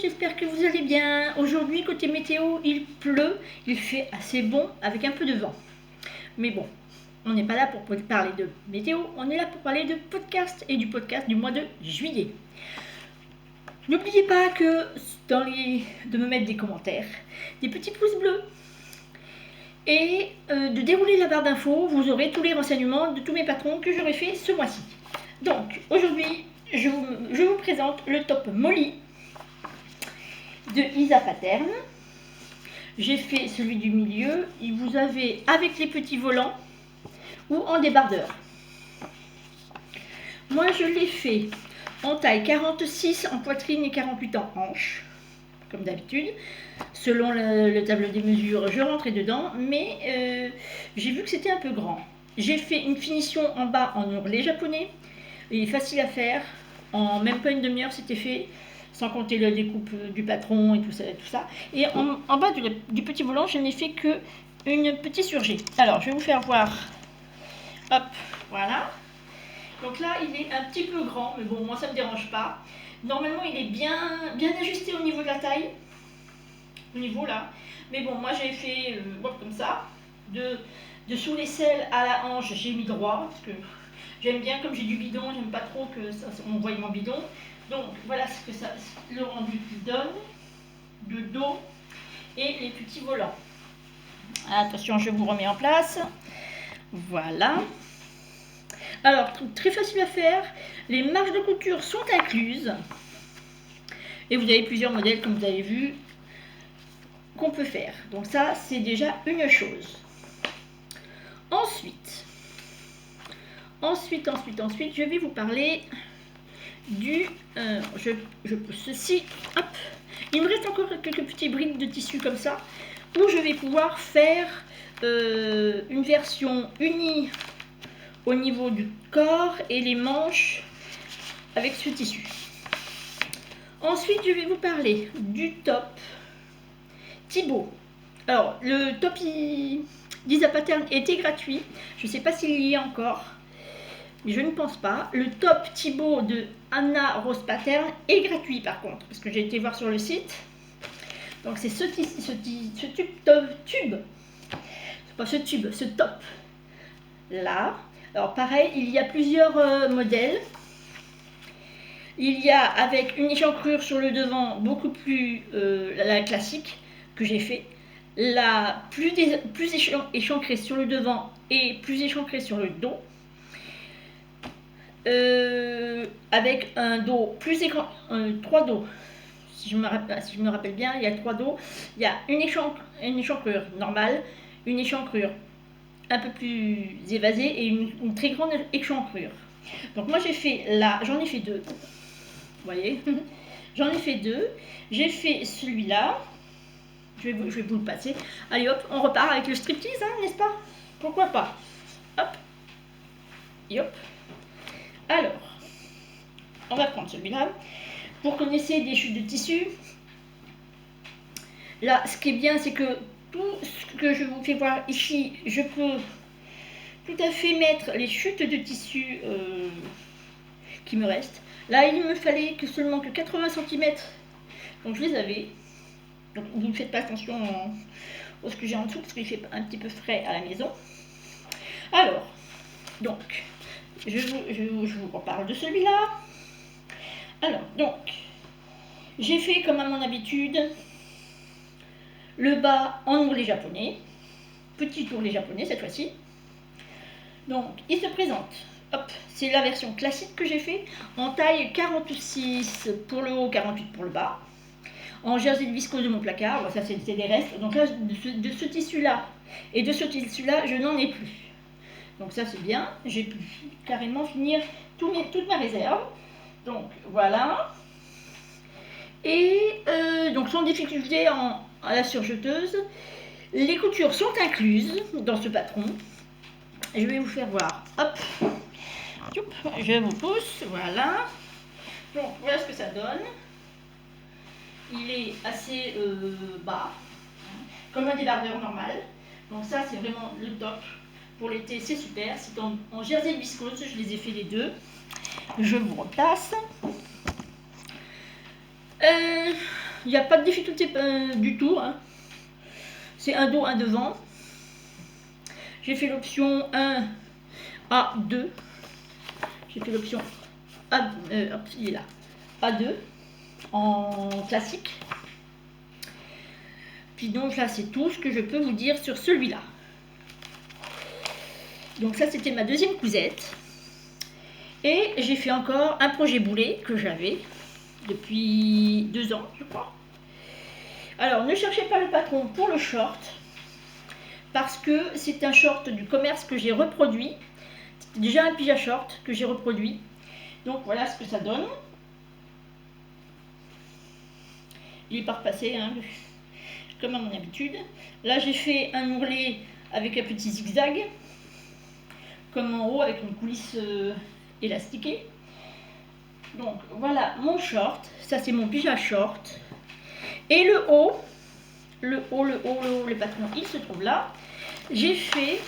j'espère que vous allez bien. Aujourd'hui, côté météo, il pleut, il fait assez bon avec un peu de vent. Mais bon, on n'est pas là pour parler de météo, on est là pour parler de podcast et du podcast du mois de juillet. N'oubliez pas que de me mettre des commentaires, des petits pouces bleus et de dérouler la barre d'infos. Vous aurez tous les renseignements de tous mes patrons que j'aurai fait ce mois-ci. Donc, aujourd'hui, je vous présente le top Molly de Isa Pattern. J'ai fait celui du milieu. Vous avez avec les petits volants ou en débardeur. Moi, je l'ai fait en taille 46 en poitrine et 48 en hanche, comme d'habitude. Selon le tableau des mesures, je rentrais dedans, mais j'ai vu que c'était un peu grand. J'ai fait une finition en bas en ourlet japonais. Il est facile à faire. En même pas une demi-heure, c'était fait. Sans compter la découpe du patron et tout ça. Et en bas du petit volant, je n'ai fait que une petite surgée. Alors, je vais vous faire voir. Hop, voilà. Donc là, il est un petit peu grand, mais bon, moi, ça ne me dérange pas. Normalement, il est bien ajusté au niveau de la taille. Au niveau là. Mais bon, moi, j'ai fait comme ça. De sous l'aisselle à la hanche, j'ai mis droit. Parce que j'aime bien, comme j'ai du bidon, j'aime pas trop que on voie mon bidon. Donc voilà ce que le rendu qu'il donne, de dos et les petits volants. Attention, je vous remets en place. Voilà. Alors, très facile à faire. Les marges de couture sont incluses. Et vous avez plusieurs modèles, comme vous avez vu, qu'on peut faire. Donc ça, c'est déjà une chose. Ensuite, je vais vous parler du ceci. Hop, il me reste encore quelques petits brides de tissu comme ça où je vais pouvoir faire une version unie au niveau du corps et les manches avec ce tissu. Ensuite, je vais vous parler du top Thibaut. Alors, le top d'Isa Pattern était gratuit. Je ne sais pas s'il y est encore. Mais je ne pense pas. Le top Thibaut de Anna Rose Pattern est gratuit par contre, parce que j'ai été voir sur le site. Donc c'est ce top là. Alors pareil, il y a plusieurs modèles. Il y a avec une échancrure sur le devant, beaucoup plus la classique que j'ai fait. La plus échancrée sur le devant et plus échancrée sur le dos. Avec un dos plus écran, 3 dos. Si je me rappelle bien, il y a 3 dos. Il y a une échancrure normale, une échancrure un peu plus évasée et une très grande échancrure. Donc moi j'ai fait là, j'en ai fait 2. Vous voyez, j'en ai fait 2. J'ai fait celui-là. Je vais vous le passer. Allez hop, on repart avec le striptease, hein, n'est-ce pas? Pourquoi pas? Hop, et hop. Alors, on va prendre celui-là. Pour connaître des chutes de tissu, là, ce qui est bien, c'est que tout ce que je vous fais voir ici, je peux tout à fait mettre les chutes de tissu qui me restent. Là, il me fallait seulement que 80 cm, donc je les avais. Donc, vous ne faites pas attention à ce que j'ai en dessous, parce qu'il fait un petit peu frais à la maison. Alors, donc, je vous reparle de celui-là. Alors, donc, j'ai fait comme à mon habitude, le bas en ourlet japonais, petit ourlet japonais cette fois-ci. Donc, il se présente, hop, c'est la version classique que j'ai fait, en taille 46 pour le haut, 48 pour le bas, en jersey de viscose de mon placard. Bon, ça c'est des restes. Donc là, de ce tissu-là et de ce tissu-là, je n'en ai plus. Donc ça c'est bien, j'ai pu carrément finir toute ma réserve. Donc voilà. Et donc sans difficulté à la surjeteuse. Les coutures sont incluses dans ce patron. Je vais vous faire voir. Hop. Je vous pousse. Voilà. Donc voilà ce que ça donne. Il est assez bas, comme un débardeur normal. Donc ça c'est vraiment le top. Pour l'été, c'est super. C'est en jersey de viscose. Je les ai fait les deux. Je vous replace. il n'y a pas de difficulté du tout, hein. C'est un dos, un devant. J'ai fait l'option 1 A2. J'ai fait l'option il est là, A2 en classique. Puis donc là, c'est tout ce que je peux vous dire sur celui-là. Donc ça, c'était ma deuxième cousette. Et j'ai fait encore un projet boulet que j'avais depuis 2 ans, je crois. Alors, ne cherchez pas le patron pour le short, parce que c'est un short du commerce que j'ai reproduit. C'était déjà un pyjama short que j'ai reproduit. Donc voilà ce que ça donne. Il est pas repassé, hein, comme à mon habitude. Là, j'ai fait un ourlet avec un petit zigzag, comme en haut avec une coulisse élastiquée. Donc voilà mon short. Ça, c'est mon pyjama short. Et le haut, le patron, il se trouve là. J'ai fait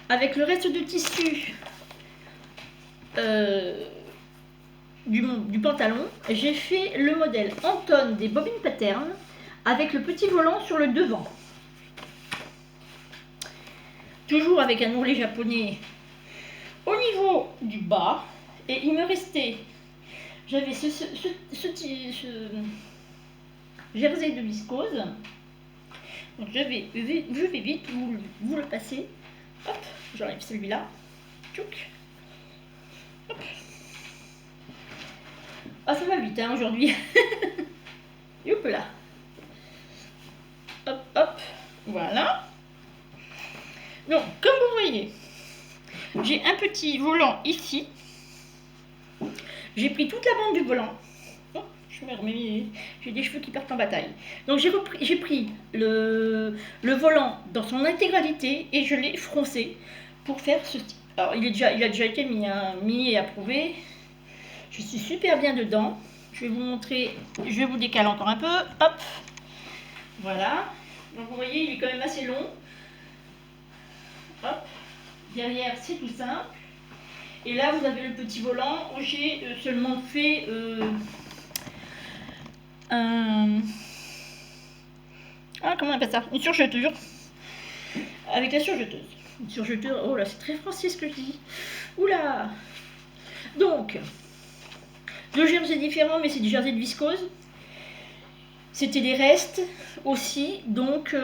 avec le reste de tissu du pantalon, j'ai fait le modèle Anton des bobines Pattern avec le petit volant sur le devant. Toujours avec un ourlet japonais au niveau du bas. Et il me restait, j'avais ce jersey de viscose. Donc je vais vite vous le passer. Hop, j'enlève celui-là. Tchouk. Hop. Ah, ça va vite hein, aujourd'hui. Youp là. Hop, hop. Voilà. Donc, comme vous voyez, j'ai un petit volant ici. J'ai pris toute la bande du volant. Oh, je me remets, j'ai des cheveux qui partent en bataille. Donc j'ai pris le volant dans son intégralité et je l'ai froncé pour faire ce type. Alors il a déjà été mis et approuvé. Je suis super bien dedans. Je vais vous montrer, je vais vous décaler encore un peu. Hop, voilà. Donc vous voyez, il est quand même assez long. Hop, derrière c'est tout simple. Et là vous avez le petit volant où j'ai seulement fait comment on appelle ça, une surjeture. Avec la surjeteuse. Une surjeteuse, oh là c'est très français ce que je dis. Oula. Donc, le jersey différent, mais c'est du jersey de viscose. C'était des restes aussi, donc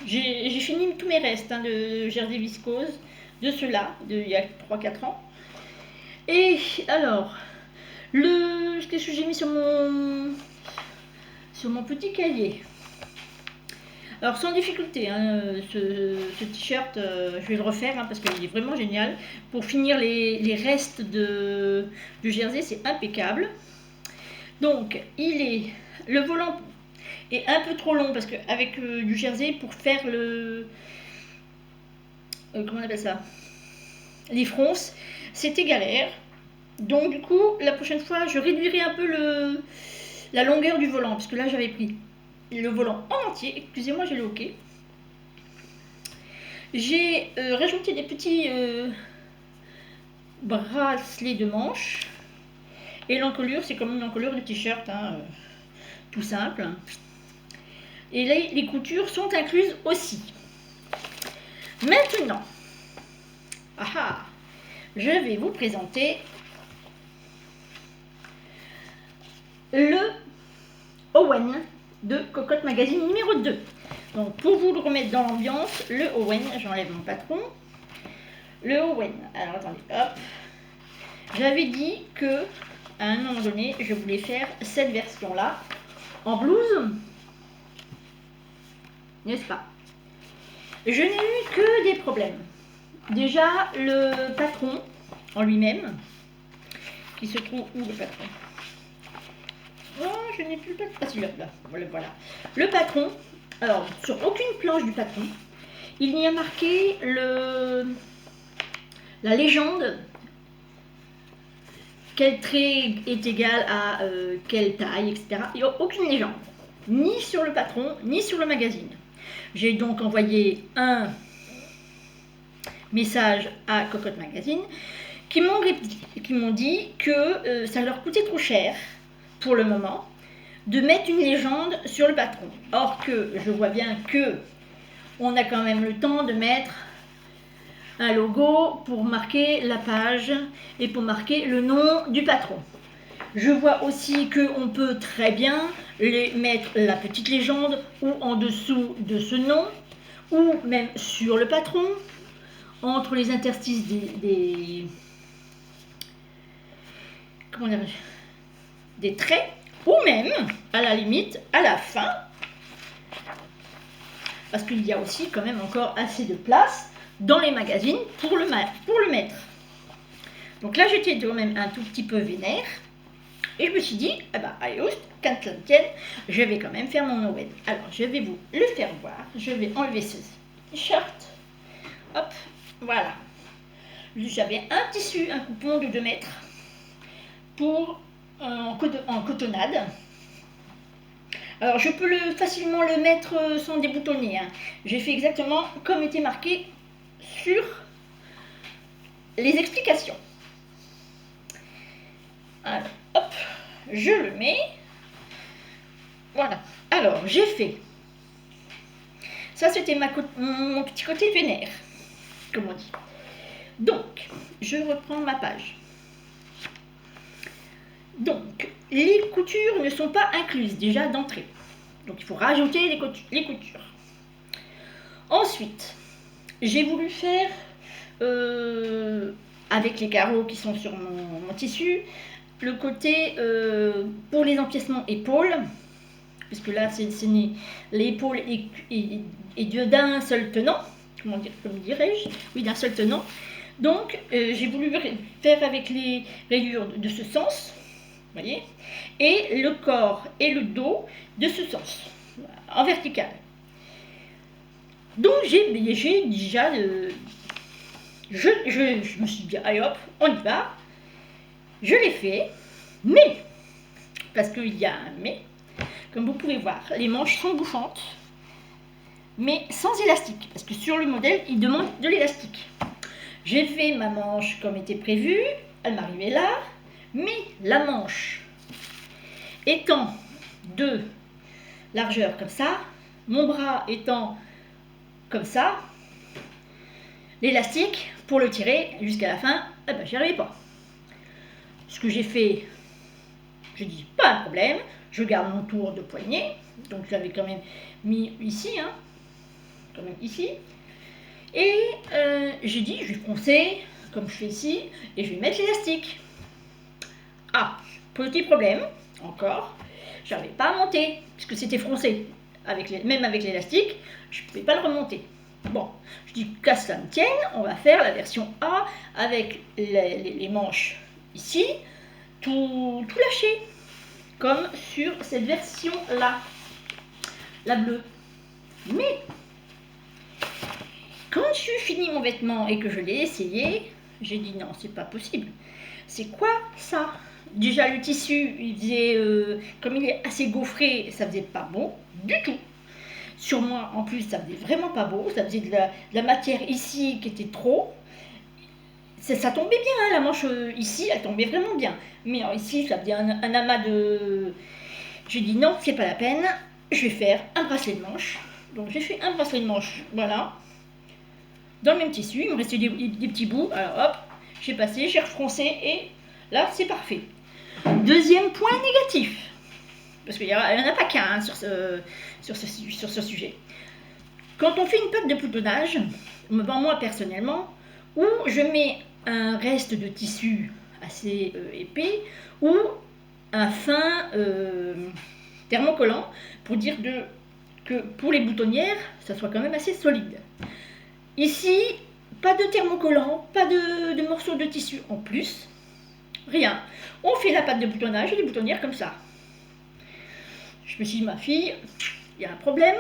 j'ai fini tous mes restes hein, de jersey viscose, de ceux-là, il y a 3-4 ans. Et alors, qu'est-ce que j'ai mis sur mon petit cahier? Alors sans difficulté, hein, ce t-shirt, je vais le refaire hein, parce qu'il est vraiment génial. Pour finir les restes du jersey, c'est impeccable. Donc le volant est un peu trop long parce qu'avec du jersey, pour faire comment on appelle ça, les fronces, c'était galère. Donc du coup, la prochaine fois, je réduirai un peu la longueur du volant parce que là, j'avais pris le volant en entier. Excusez-moi, j'ai le hoquet. J'ai rajouté des petits bracelets de manches. Et l'encolure, c'est comme une encolure de t-shirt, hein, tout simple. Et là, les coutures sont incluses aussi. Maintenant, je vais vous présenter le Owen de Cocotte Magazine numéro 2. Donc pour vous le remettre dans l'ambiance, le Owen, j'enlève mon patron. Le Owen, alors attendez, hop. J'avais dit que à un moment donné, je voulais faire cette version-là en blouse, n'est-ce pas? Je n'ai eu que des problèmes. Déjà, le patron en lui-même, qui se trouve où le patron? Oh, je n'ai plus le patron. Ah, celui-là, voilà. Le patron, alors, sur aucune planche du patron, il n'y a marqué la légende, quel trait est égal à quelle taille, etc. Il n'y a aucune légende, ni sur le patron, ni sur le magazine. J'ai donc envoyé un message à Cocotte Magazine qui m'ont dit que ça leur coûtait trop cher pour le moment. de mettre une légende sur le patron. Or que je vois bien que on a quand même le temps de mettre un logo pour marquer la page et pour marquer le nom du patron. Je vois aussi qu'on peut très bien mettre la petite légende ou en dessous de ce nom, ou même sur le patron, entre les interstices des traits, ou même, à la limite, à la fin, parce qu'il y a aussi quand même encore assez de place dans les magazines pour le mettre. Donc là, j'étais quand même un tout petit peu vénère, et je me suis dit, ah bah, allez, quand ça tienne, je vais quand même faire mon Noël. Alors, je vais vous le faire voir. Je vais enlever ce t-shirt. Hop, voilà. J'avais un tissu, un coupon de 2 mètres pour en cotonnade. Alors, je peux facilement le mettre sans déboutonner. Hein. J'ai fait exactement comme était marqué sur les explications. Alors, hop, je le mets. Voilà. Alors, j'ai fait. Ça, c'était mon petit côté vénère, comme on dit. Donc, je reprends ma page. Donc, les coutures ne sont pas incluses déjà d'entrée. Donc, il faut rajouter les coutures. Ensuite, j'ai voulu faire, avec les carreaux qui sont sur mon tissu, le côté pour les empiècements épaules, puisque là, l'épaule est d'un seul tenant, comme dirais-je, oui, d'un seul tenant. Donc, j'ai voulu faire avec les rayures de ce sens, vous voyez, et le corps et le dos de ce sens, en vertical. Donc, j'ai déjà, je me suis dit, allez hop, on y va. Je l'ai fait, mais, parce qu'il y a un mais, comme vous pouvez voir, les manches sont bouffantes, mais sans élastique, parce que sur le modèle, il demande de l'élastique. J'ai fait ma manche comme était prévu, elle m'arrivait là, mais la manche étant de largeur comme ça, mon bras étant comme ça, l'élastique, pour le tirer jusqu'à la fin, eh ben, j'y arrivais pas. Ce que j'ai fait, je dis pas un problème, je garde mon tour de poignet, donc je l'avais quand même mis ici, hein, quand même ici. Et j'ai dit, je vais froncer, comme je fais ici, et je vais mettre l'élastique. Ah, petit problème, encore, je n'arrivais pas à monter, puisque c'était froncé. Même avec l'élastique, je ne pouvais pas le remonter. Bon, je dis qu'à cela me tienne, on va faire la version A avec les manches ici, tout lâché, comme sur cette version-là, la bleue. Mais quand j'ai fini mon vêtement et que je l'ai essayé, j'ai dit non, c'est pas possible. C'est quoi ça? Déjà le tissu, il faisait, comme il est assez gaufré, ça faisait pas beau du tout. Sur moi, en plus, ça faisait vraiment pas beau. Ça faisait de la matière ici qui était trop. Ça tombait bien, hein, la manche ici, elle tombait vraiment bien. Mais ici, ça faisait un amas de... J'ai dit non, c'est pas la peine. Je vais faire un bracelet de manche. Donc j'ai fait un bracelet de manche, voilà. Dans le même tissu, il me restait des petits bouts. Alors hop, j'ai passé, j'ai refroncé et là, c'est parfait. Deuxième point négatif. Parce qu'il n'y en a pas qu'un hein, sur ce sujet. Quand on fait une pâte de boutonnage, moi personnellement, où je mets un reste de tissu assez épais ou un fin thermocollant pour dire que pour les boutonnières, ça soit quand même assez solide. Ici, pas de thermocollant, pas de morceaux de tissu en plus, rien. On fait la pâte de boutonnage et les boutonnières comme ça. Je me suis dit, ma fille, il y a un problème.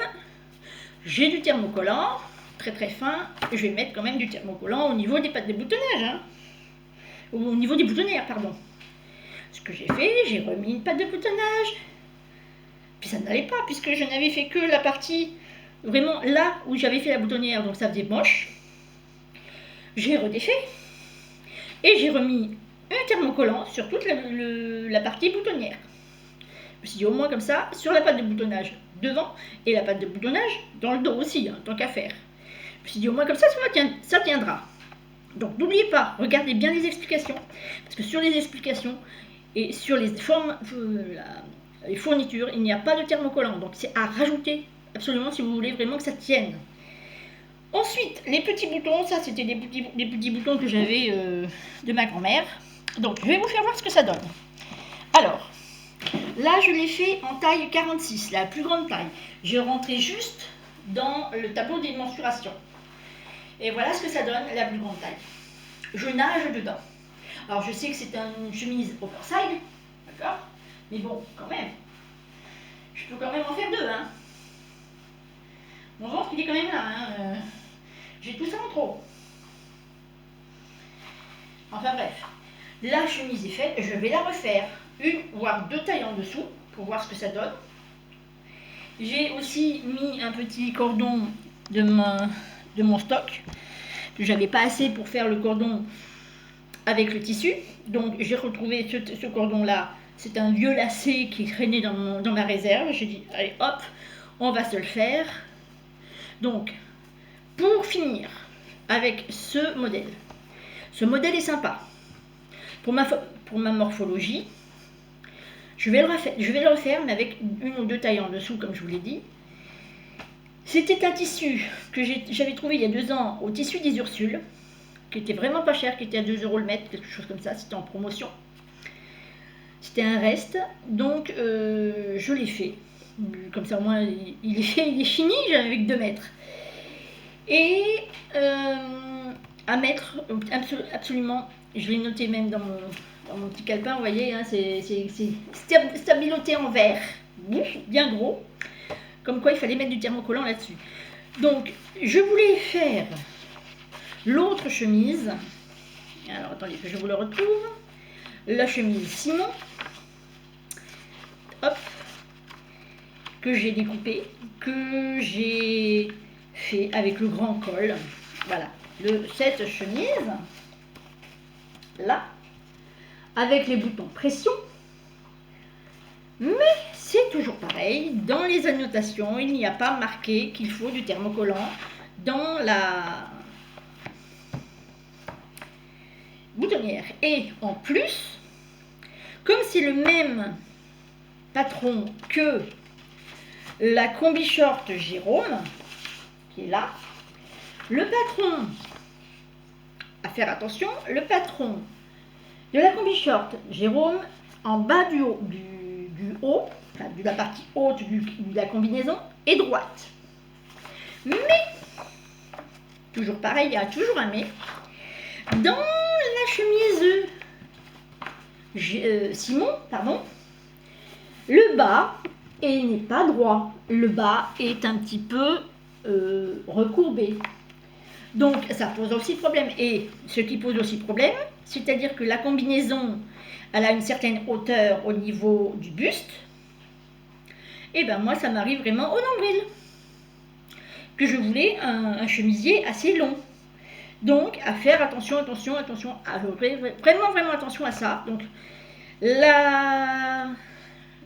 J'ai du thermocollant, très très fin. Je vais mettre quand même du thermocollant au niveau des pattes de boutonnage. Hein. Au niveau des boutonnières, pardon. Ce que j'ai fait, j'ai remis une pâte de boutonnage. Puis ça n'allait pas, puisque je n'avais fait que la partie, vraiment là où j'avais fait la boutonnière, donc ça faisait moche. J'ai redéfait. Et j'ai remis un thermocollant sur toute la partie boutonnière. me suis dit, au moins comme ça, sur la patte de boutonnage devant, et la patte de boutonnage dans le dos aussi, hein, tant qu'à faire. Je me suis dit, au moins comme ça, ça tiendra. Donc n'oubliez pas, regardez bien les explications, parce que sur les explications et sur les fournitures, il n'y a pas de thermocollant, donc c'est à rajouter absolument si vous voulez vraiment que ça tienne. Ensuite, les petits boutons, ça c'était des petits boutons que j'avais de ma grand-mère. Donc je vais vous faire voir ce que ça donne. Alors, là je l'ai fait en taille 46, la plus grande taille. Je rentrais juste dans le tableau des mensurations. Et voilà ce que ça donne, la plus grande taille. Je nage dedans. Alors je sais que c'est une chemise oversize, d'accord? Mais bon, quand même. Je peux quand même en faire deux, hein. Mon ventre, il est quand même là, hein. J'ai tout ça en trop. Enfin bref. La chemise est faite, je vais la refaire une voire deux tailles en dessous pour voir ce que ça donne. J'ai aussi mis un petit cordon de mon stock. J'avais pas assez pour faire le cordon avec le tissu, donc j'ai retrouvé ce cordon là. C'est un vieux lacet qui traînait dans ma réserve. J'ai dit allez hop, on va se le faire. Donc pour finir avec ce modèle est sympa pour ma morphologie. Je vais le refaire mais avec une ou deux tailles en dessous comme je vous l'ai dit. C'était un tissu que j'avais trouvé il y a 2 ans au tissu des Ursules, qui était vraiment pas cher, qui était à 2 € le mètre, quelque chose comme ça, c'était en promotion. C'était un reste, donc je l'ai fait. Comme ça au moins il est fini avec 2 mètres. Et à mettre absolument, je l'ai noté même dans mon petit calepin, vous voyez, hein, c'est stabiloté en verre, bien gros. Comme quoi il fallait mettre du thermocollant là-dessus. Donc je voulais faire l'autre chemise. Alors attendez que je vous le retrouve. La chemise Simon. Hop. Que j'ai découpée. Que j'ai fait avec le grand col. Voilà. Cette chemise. Là. Avec les boutons pression. Mais c'est toujours pareil, dans les annotations, il n'y a pas marqué qu'il faut du thermocollant dans la boutonnière. Et en plus, comme c'est le même patron que la combi short Jérôme, qui est là, le patron, à faire attention, le patron de la combi short Jérôme, en bas du haut, enfin, de la partie haute de la combinaison, est droite. Mais, toujours pareil, il y a toujours un mais, dans la chemise Simon, pardon, le bas n'est pas droit. Le bas est un petit peu recourbé. Donc, ça pose aussi problème. Et ce qui pose aussi problème, c'est-à-dire que la combinaison, elle a une certaine hauteur au niveau du buste. Et ben moi, ça m'arrive vraiment au nombril. Que je voulais un chemisier assez long. Donc, à faire attention, à vraiment attention à ça. Donc,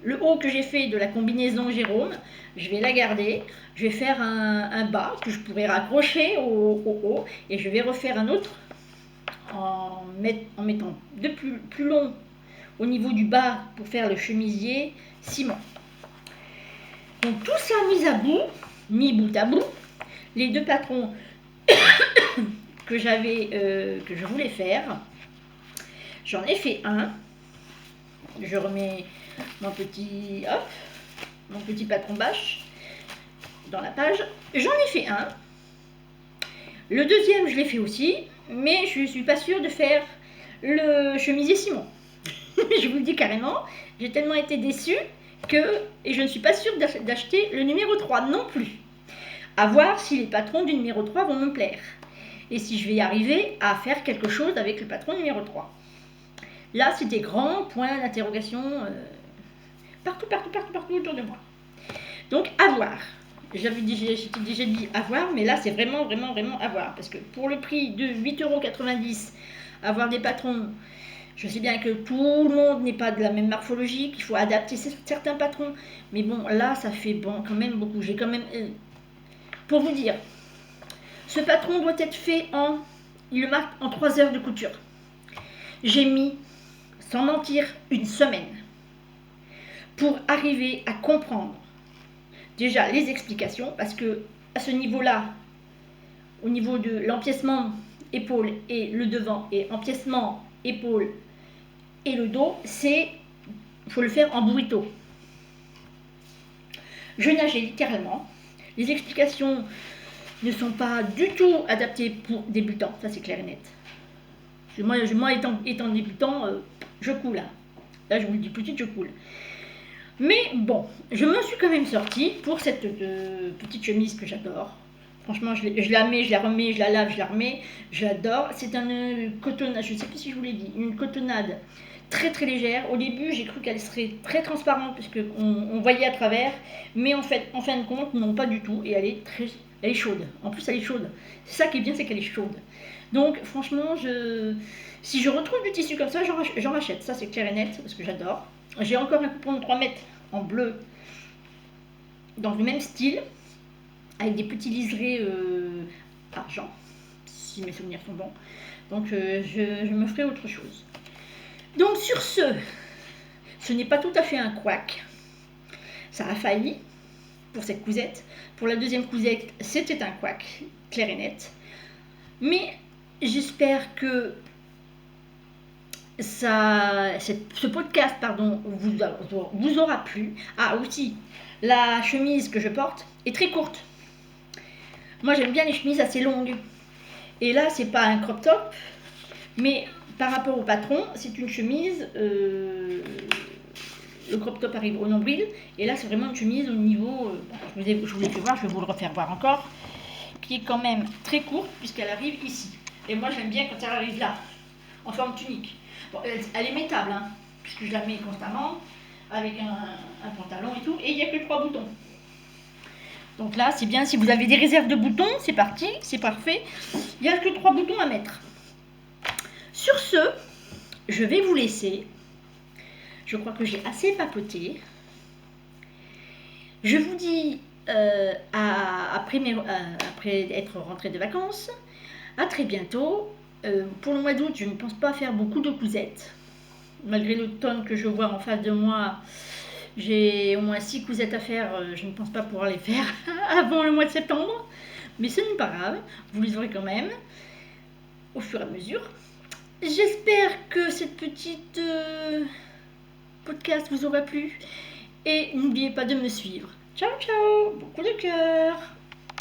le haut que j'ai fait de la combinaison Jérôme, je vais la garder. Je vais faire un bas que je pourrais raccrocher au haut. Et je vais refaire un autre en mettant de plus long au niveau du bas pour faire le chemisier Simon. Donc tout ça mis bout à bout, les deux patrons que je voulais faire, j'en ai fait un. Je remets mon petit patron bâche dans la page. J'en ai fait un. Le deuxième, je l'ai fait aussi, mais je ne suis pas sûre de faire le chemisier Simon. Je vous le dis carrément, j'ai tellement été déçue et je ne suis pas sûre d'acheter le numéro 3 non plus. À voir si les patrons du numéro 3 vont me plaire. Et si je vais y arriver à faire quelque chose avec le patron numéro 3. Là, c'est des grands points d'interrogation partout autour de moi. Donc, à voir. J'étais déjà dit à voir, mais là, c'est vraiment à voir. Parce que pour le prix de 8,90 €, avoir des patrons Je sais bien que tout le monde n'est pas de la même morphologie, qu'il faut adapter certains patrons. Mais bon, là, ça fait bon quand même beaucoup. J'ai quand même... pour vous dire, ce patron doit être fait en... Il le marque en 3 heures de couture. J'ai mis, sans mentir, une semaine pour arriver à comprendre déjà les explications, parce que à ce niveau-là, au niveau de l'empiècement épaule et le devant, et empiècement épaule et le dos, il faut le faire en burrito. Je nageais littéralement. Les explications ne sont pas du tout adaptées pour débutants, ça c'est clair et net. Moi étant débutant, je coule. Là, je vous le dis tout de suite, je coule. Mais bon, je me suis quand même sortie pour cette petite chemise que j'adore. Franchement, je la mets, je la remets, je la lave, je la remets. J'adore. C'est un cotonnade, je ne sais plus si je vous l'ai dit, une cotonnade très très légère. Au début, j'ai cru qu'elle serait très transparente puisque on voyait à travers. Mais en fait, en fin de compte, non, pas du tout. Et elle est chaude. En plus, elle est chaude. C'est ça qui est bien, c'est qu'elle est chaude. Donc, franchement, si je retrouve du tissu comme ça, j'en rachète. Ça, c'est clair et net parce que j'adore. J'ai encore un coupon de 3 mètres en bleu dans le même style avec des petits liserés argent, si mes souvenirs sont bons. Donc je me ferai autre chose. Donc sur ce n'est pas tout à fait un couac. Ça a failli pour cette cousette. Pour la deuxième cousette, c'était un couac, clair et net. Mais j'espère que ce podcast vous aura plu. Ah aussi, la chemise que je porte est très courte. Moi j'aime bien les chemises assez longues. Et là c'est pas un crop top, mais par rapport au patron, c'est une chemise, le crop top arrive au nombril, et là c'est vraiment une chemise au niveau, je vous ai fait voir, je vais vous le refaire voir encore, qui est quand même très courte puisqu'elle arrive ici. Et moi j'aime bien quand elle arrive là, en forme tunique. Bon, elle est métable, hein, puisque je la mets constamment, avec un pantalon et tout, et il n'y a que 3 boutons. Donc là, c'est bien, si vous avez des réserves de boutons, c'est parti, c'est parfait. Il n'y a que 3 boutons à mettre. Sur ce, je vais vous laisser. Je crois que j'ai assez papoté. Je vous dis, après être rentrée de vacances, à très bientôt. Pour le mois d'août, je ne pense pas faire beaucoup de cousettes. Malgré l'automne que je vois en face de moi, j'ai au moins 6 cousettes à faire. Je ne pense pas pouvoir les faire avant le mois de septembre. Mais ce n'est pas grave, vous les aurez quand même au fur et à mesure. J'espère que cette petite podcast vous aura plu. Et n'oubliez pas de me suivre. Ciao, ciao, beaucoup de cœur.